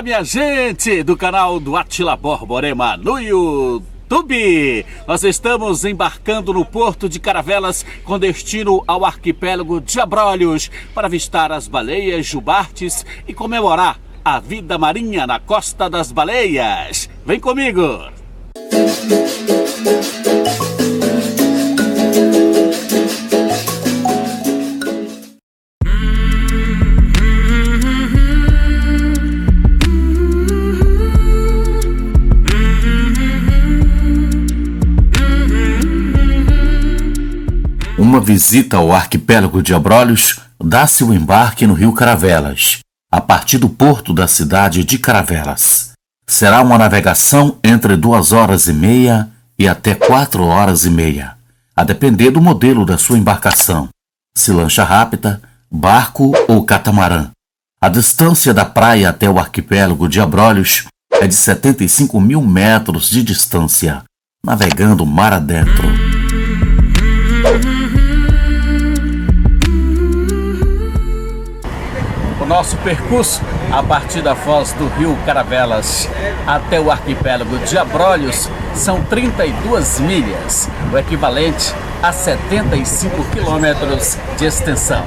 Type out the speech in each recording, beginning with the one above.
minha gente do canal do Átila Borborema no YouTube. Nós estamos embarcando no porto de Caravelas com destino ao arquipélago de Abrolhos para avistar as baleias jubartes e comemorar a vida marinha na Costa das Baleias. Vem comigo! Uma visita ao arquipélago de Abrolhos dá-se o embarque no rio Caravelas, a partir do porto da cidade de Caravelas. Será uma navegação entre 2h30 e até 4h30, a depender do modelo da sua embarcação, se lancha rápida, barco ou catamarã. A distância da praia até o arquipélago de Abrolhos é de 75 mil metros de distância, navegando mar adentro. O nosso percurso a partir da foz do rio Caravelas até o arquipélago de Abrolhos são 32 milhas, o equivalente a 75 quilômetros de extensão.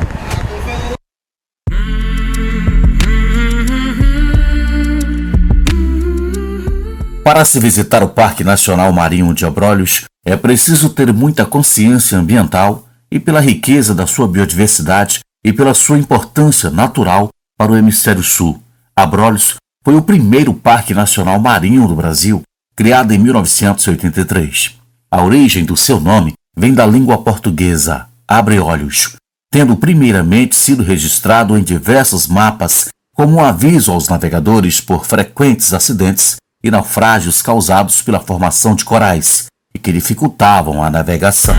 Para se visitar o Parque Nacional Marinho de Abrolhos, é preciso ter muita consciência ambiental e pela riqueza da sua biodiversidade e pela sua importância natural para o hemisfério sul. Abrolhos foi o primeiro Parque Nacional Marinho do Brasil, criado em 1983. A origem do seu nome vem da língua portuguesa, abre-olhos, tendo primeiramente sido registrado em diversos mapas como um aviso aos navegadores por frequentes acidentes e naufrágios causados pela formação de corais e que dificultavam a navegação.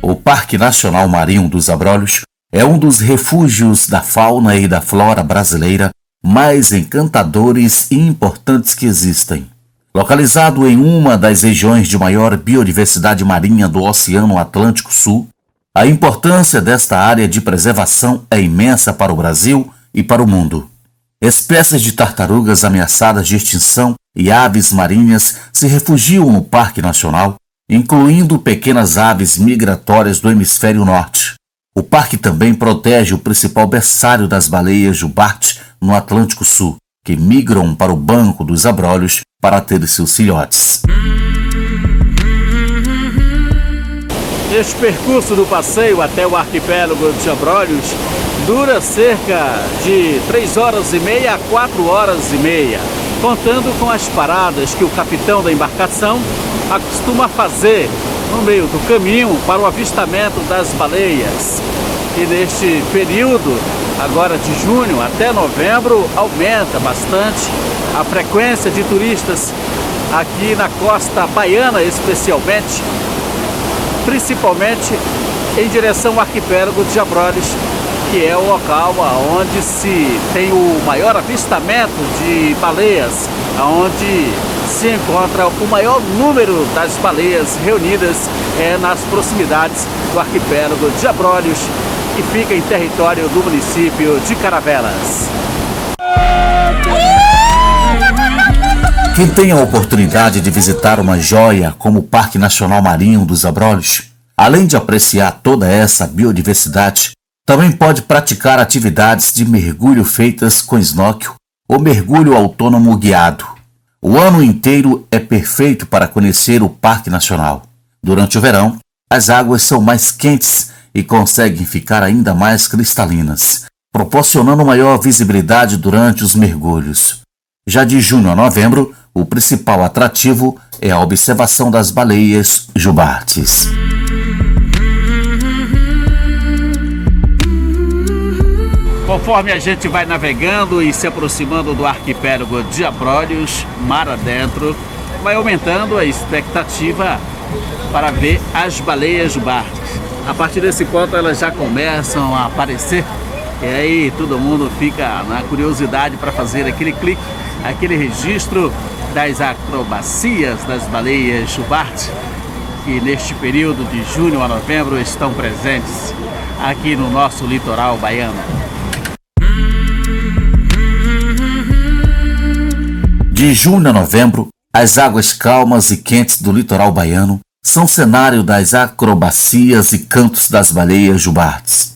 O Parque Nacional Marinho dos Abrolhos é um dos refúgios da fauna e da flora brasileira mais encantadores e importantes que existem. Localizado em uma das regiões de maior biodiversidade marinha do Oceano Atlântico Sul, a importância desta área de preservação é imensa para o Brasil e para o mundo. Espécies de tartarugas ameaçadas de extinção e aves marinhas se refugiam no Parque Nacional, incluindo pequenas aves migratórias do hemisfério norte. O parque também protege o principal berçário das baleias jubarte no Atlântico Sul, que migram para o Banco dos Abrolhos para ter seus filhotes. Este percurso do passeio até o arquipélago de Abrolhos dura cerca de 3h30 a 4h30, contando com as paradas que o capitão da embarcação acostuma fazer no meio do caminho para o avistamento das baleias. E neste período, agora de junho até novembro, aumenta bastante a frequência de turistas aqui na costa baiana, especialmente, principalmente em direção ao arquipélago de Abrolhos, que é o local onde se tem o maior avistamento de baleias, onde se encontra o maior número das baleias reunidas nas proximidades do arquipélago de Abrolhos, que fica em território do município de Caravelas. Quem tem a oportunidade de visitar uma joia como o Parque Nacional Marinho dos Abrolhos, além de apreciar toda essa biodiversidade, também pode praticar atividades de mergulho feitas com snorkel ou mergulho autônomo guiado. O ano inteiro é perfeito para conhecer o Parque Nacional. Durante o verão, as águas são mais quentes e conseguem ficar ainda mais cristalinas, proporcionando maior visibilidade durante os mergulhos. Já de junho a novembro, o principal atrativo é a observação das baleias jubartes. Conforme a gente vai navegando e se aproximando do arquipélago de Abrolhos, mar adentro, vai aumentando a expectativa para ver as baleias jubartes. A partir desse ponto elas já começam a aparecer e aí todo mundo fica na curiosidade para fazer aquele clique, aquele registro das acrobacias das baleias jubartes que neste período de junho a novembro estão presentes aqui no nosso litoral baiano. De junho a novembro, as águas calmas e quentes do litoral baiano são cenário das acrobacias e cantos das baleias jubartes.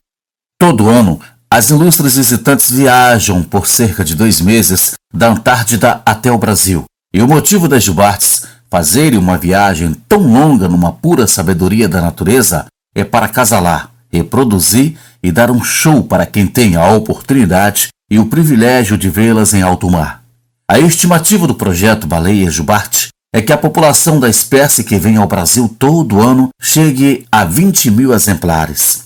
Todo ano, as ilustres visitantes viajam por cerca de 2 meses da Antártida até o Brasil. E o motivo das jubartes fazerem uma viagem tão longa numa pura sabedoria da natureza é para acasalar, reproduzir e dar um show para quem tem a oportunidade e o privilégio de vê-las em alto mar. A estimativa do projeto Baleia Jubarte é que a população da espécie que vem ao Brasil todo ano chegue a 20 mil exemplares.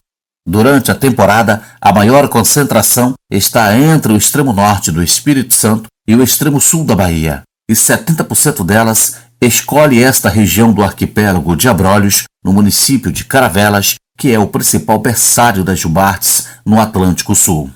Durante a temporada, a maior concentração está entre o extremo norte do Espírito Santo e o extremo sul da Bahia, e 70% delas escolhe esta região do arquipélago de Abrolhos, no município de Caravelas, que é o principal berçário das jubartes no Atlântico Sul.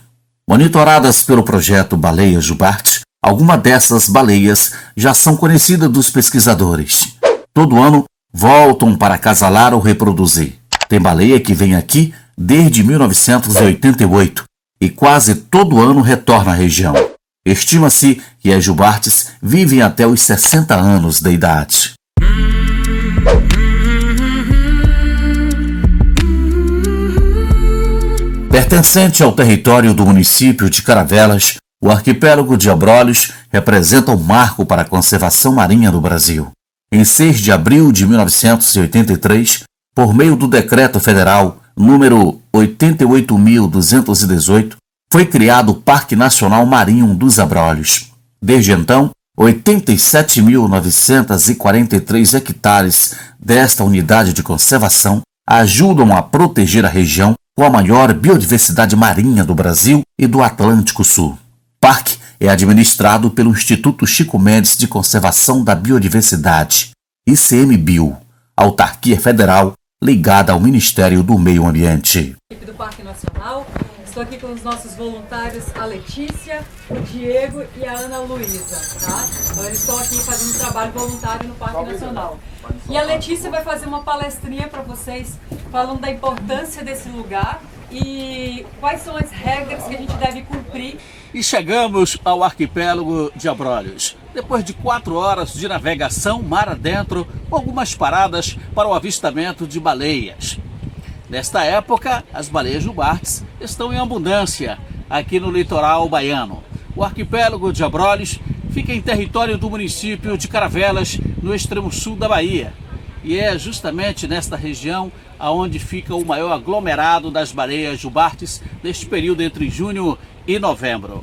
Monitoradas pelo projeto Baleia Jubarte, algumas dessas baleias já são conhecidas dos pesquisadores. Todo ano voltam para acasalar ou reproduzir. Tem baleia que vem aqui desde 1988 e quase todo ano retorna à região. Estima-se que as jubartes vivem até os 60 anos de idade. Pertencente ao território do município de Caravelas, o arquipélago de Abrolhos representa um marco para a conservação marinha do Brasil. Em 6 de abril de 1983, por meio do Decreto Federal número 88.218, foi criado o Parque Nacional Marinho dos Abrolhos. Desde então, 87.943 hectares desta unidade de conservação ajudam a proteger a região com a maior biodiversidade marinha do Brasil e do Atlântico Sul. O parque é administrado pelo Instituto Chico Mendes de Conservação da Biodiversidade, ICMBio, autarquia federal ligada ao Ministério do Meio Ambiente. Do Parque Nacional, estou aqui com os nossos voluntários, a Letícia, o Diego e a Ana Luísa, tá? Então eles estão aqui fazendo um trabalho voluntário no Parque Nacional. E a Letícia vai fazer uma palestrinha para vocês, falando da importância desse lugar e quais são as regras que a gente deve cumprir. E chegamos ao arquipélago de Abrolhos. Depois de 4 horas de navegação mar adentro, com algumas paradas para o avistamento de baleias. Nesta época, as baleias jubartes estão em abundância aqui no litoral baiano. O arquipélago de Abrolhos fica em território do município de Caravelas, no extremo sul da Bahia. E é justamente nesta região onde fica o maior aglomerado das baleias jubartes neste período entre junho e novembro.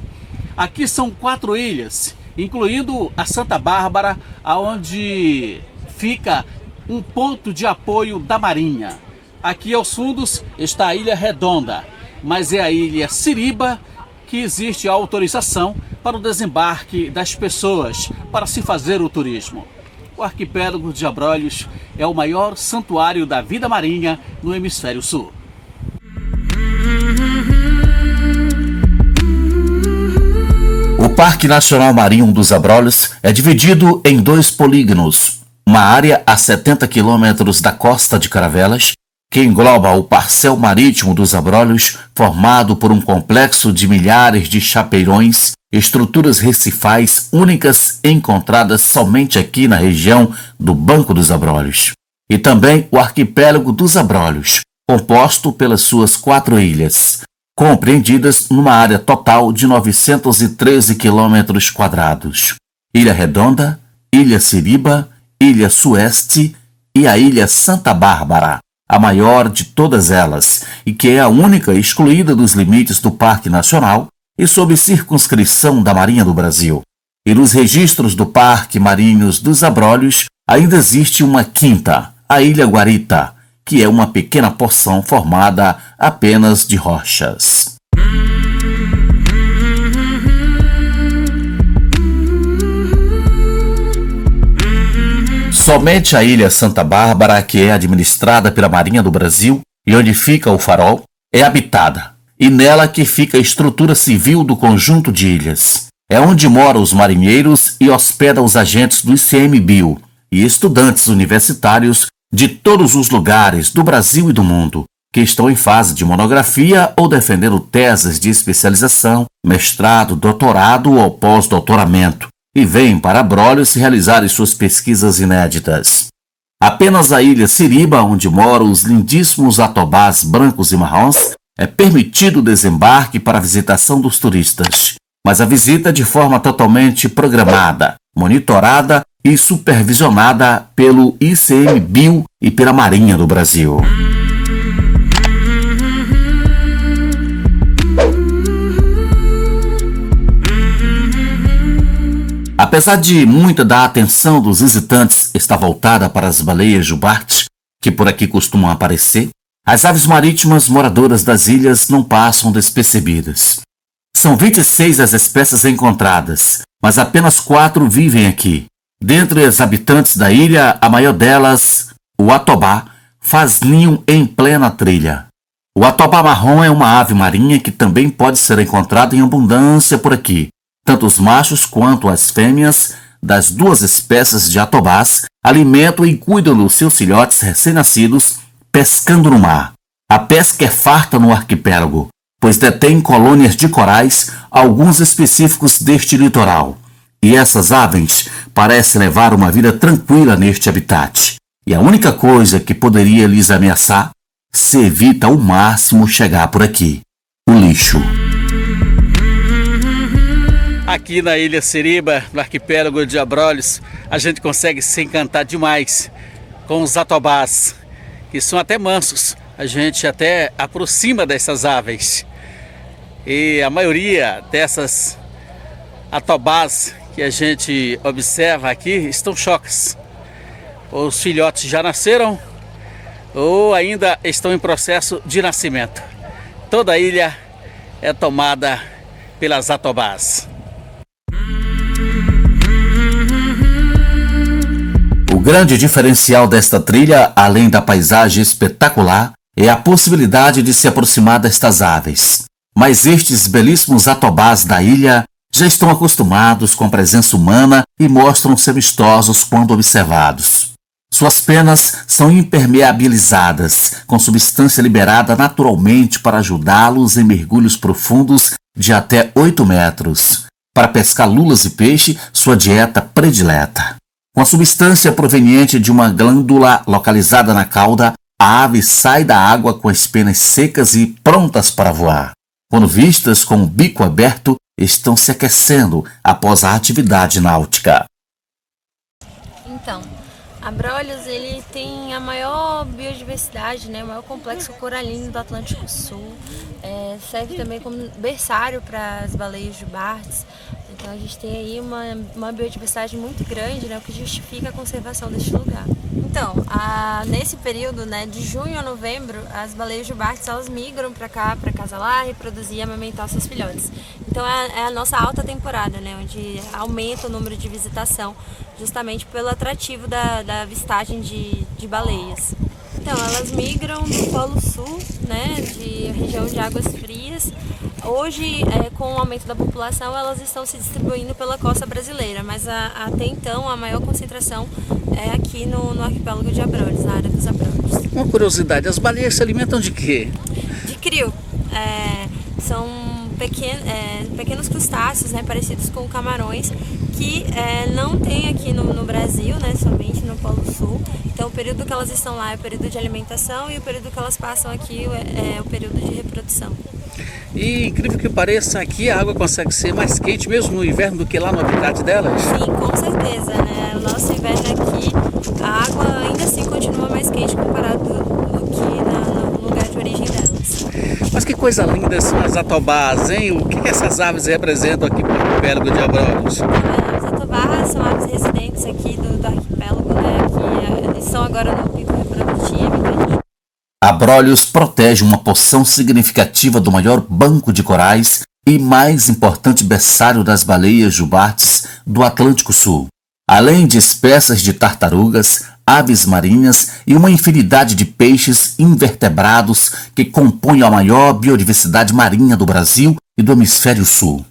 Aqui são 4 ilhas, incluindo a Santa Bárbara, onde fica um ponto de apoio da Marinha. Aqui aos fundos está a Ilha Redonda, mas é a Ilha Siriba que existe a autorização para o desembarque das pessoas para se fazer o turismo. O arquipélago de Abrolhos é o maior santuário da vida marinha no hemisfério sul. O Parque Nacional Marinho dos Abrolhos é dividido em 2 polígonos, uma área a 70 quilômetros da costa de Caravelas, que engloba o Parcel Marítimo dos Abrolhos, formado por um complexo de milhares de chapeirões, estruturas recifais únicas encontradas somente aqui na região do Banco dos Abrolhos. E também o Arquipélago dos Abrolhos, composto pelas suas 4 ilhas, compreendidas numa área total de 913 quilômetros quadrados. Ilha Redonda, Ilha Siriba, Ilha Sueste e a Ilha Santa Bárbara, a maior de todas elas, e que é a única excluída dos limites do Parque Nacional e sob circunscrição da Marinha do Brasil. E nos registros do Parque Marinhos dos Abrolhos ainda existe uma 5ª, a Ilha Guarita, que é uma pequena porção formada apenas de rochas. Somente a Ilha Santa Bárbara, que é administrada pela Marinha do Brasil e onde fica o farol, é habitada, e nela que fica a estrutura civil do conjunto de ilhas. É onde moram os marinheiros e hospeda os agentes do ICMBio e estudantes universitários de todos os lugares do Brasil e do mundo, que estão em fase de monografia ou defendendo teses de especialização, mestrado, doutorado ou pós-doutoramento, e vêm para Abrolhos realizarem suas pesquisas inéditas. Apenas a ilha Siriba, onde moram os lindíssimos atobás brancos e marrons, é permitido o desembarque para a visitação dos turistas, mas a visita de forma totalmente programada, monitorada e supervisionada pelo ICMBio e pela Marinha do Brasil. Apesar de muita da atenção dos visitantes estar voltada para as baleias jubartes, que por aqui costumam aparecer, as aves marítimas moradoras das ilhas não passam despercebidas. São 26 as espécies encontradas, mas apenas 4 vivem aqui. Dentre as habitantes da ilha, a maior delas, o atobá, faz ninho em plena trilha. O atobá marrom é uma ave marinha que também pode ser encontrada em abundância por aqui. Tanto os machos quanto as fêmeas das 2 espécies de atobás alimentam e cuidam dos seus filhotes recém-nascidos pescando no mar. A pesca é farta no arquipélago, pois detém colônias de corais, alguns específicos deste litoral. E essas aves parecem levar uma vida tranquila neste habitat. E a única coisa que poderia lhes ameaçar se evita ao máximo chegar por aqui: o lixo. Aqui na ilha Siriba, no arquipélago de Abrolhos, a gente consegue se encantar demais com os atobás, que são até mansos. A gente até aproxima dessas aves. E a maioria dessas atobás que a gente observa aqui estão chocas. Os filhotes já nasceram ou ainda estão em processo de nascimento. Toda a ilha é tomada pelas atobás. O grande diferencial desta trilha, além da paisagem espetacular, é a possibilidade de se aproximar destas aves. Mas estes belíssimos atobás da ilha já estão acostumados com a presença humana e mostram-se amistosos quando observados. Suas penas são impermeabilizadas, com substância liberada naturalmente para ajudá-los em mergulhos profundos de até 8 metros. Para pescar lulas e peixe, sua dieta predileta. Com a substância proveniente de uma glândula localizada na cauda, a ave sai da água com as penas secas e prontas para voar. Quando vistas com o bico aberto, estão se aquecendo após a atividade náutica. Então, Abrolhos ele tem a maior biodiversidade, né, o maior complexo coralino do Atlântico Sul. Serve também como berçário para as baleias jubartes. Então a gente tem aí uma biodiversidade muito grande, né, o que justifica a conservação deste lugar. Então, nesse período, né, de junho a novembro, as baleias jubartes elas migram para cá para acasalar, reproduzir e amamentar seus filhotes. Então é a nossa alta temporada, né, onde aumenta o número de visitação, justamente pelo atrativo da avistagem de baleias. Então, elas migram do Polo Sul, né, de região de águas frias. Hoje, com o aumento da população, elas estão se distribuindo pela costa brasileira, mas até então a maior concentração é aqui no arquipélago de Abrolhos, na área dos Abrolhos. Uma curiosidade, as baleias se alimentam de quê? De crio. São pequenos crustáceos, né, parecidos com camarões, que não tem aqui no Brasil, né, somente no Polo Sul. Então o período que elas estão lá é o período de alimentação e o período que elas passam aqui é o período de reprodução. E incrível que pareça, aqui a água consegue ser mais quente mesmo no inverno do que lá no habitat delas? Sim, com certeza, né? O nosso inverno aqui, a água ainda assim continua mais quente comparado do que no lugar de origem delas. Mas que coisa linda são as atobás, hein? O que essas aves representam aqui para o arquipélago de Abrolhos? As atobás são aves residentes aqui do arquipélago, né? Que estão agora no pico reprodutivo. Abrolhos protege uma porção significativa do maior banco de corais e mais importante berçário das baleias jubartes do Atlântico Sul, além de espécies de tartarugas, aves marinhas e uma infinidade de peixes invertebrados que compõem a maior biodiversidade marinha do Brasil e do Hemisfério Sul.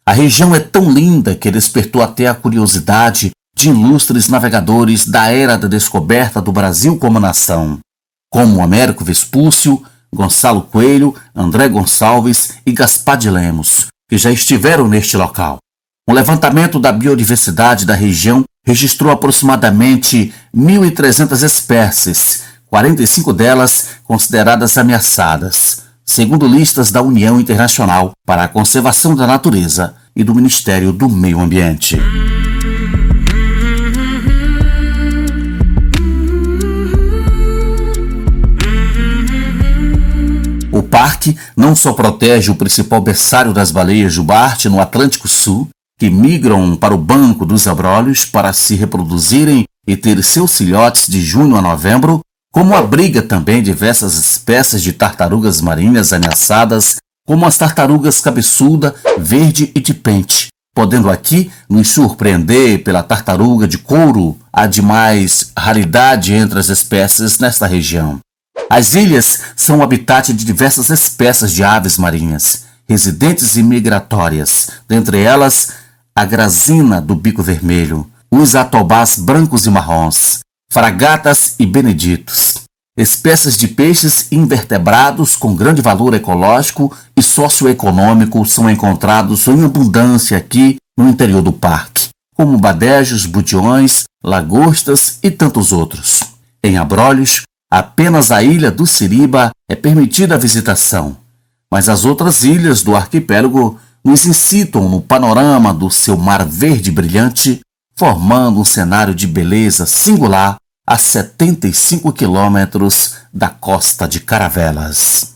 A região é tão linda que despertou até a curiosidade de ilustres navegadores da era da descoberta do Brasil como nação, como Américo Vespúcio, Gonçalo Coelho, André Gonçalves e Gaspar de Lemos, que já estiveram neste local. Um levantamento da biodiversidade da região registrou aproximadamente 1.300 espécies, 45 delas consideradas ameaçadas, segundo listas da União Internacional para a Conservação da Natureza e do Ministério do Meio Ambiente. O parque não só protege o principal berçário das baleias jubarte no Atlântico Sul, que migram para o Banco dos Abrolhos para se reproduzirem e ter seus filhotes de junho a novembro, como abriga também diversas espécies de tartarugas marinhas ameaçadas, como as tartarugas cabeçuda, verde e de pente, podendo aqui nos surpreender pela tartaruga de couro, a de mais raridade entre as espécies nesta região. As ilhas são o habitat de diversas espécies de aves marinhas, residentes e migratórias, dentre elas a grazina do bico vermelho, os atobás brancos e marrons, fragatas e beneditos. Espécies de peixes invertebrados com grande valor ecológico e socioeconômico são encontrados em abundância aqui no interior do parque, como badejos, budiões, lagostas e tantos outros. Em Abrolhos, apenas a ilha do Siriba é permitida a visitação, mas as outras ilhas do arquipélago nos incitam no panorama do seu mar verde brilhante, formando um cenário de beleza singular a 75 quilômetros da costa de Caravelas.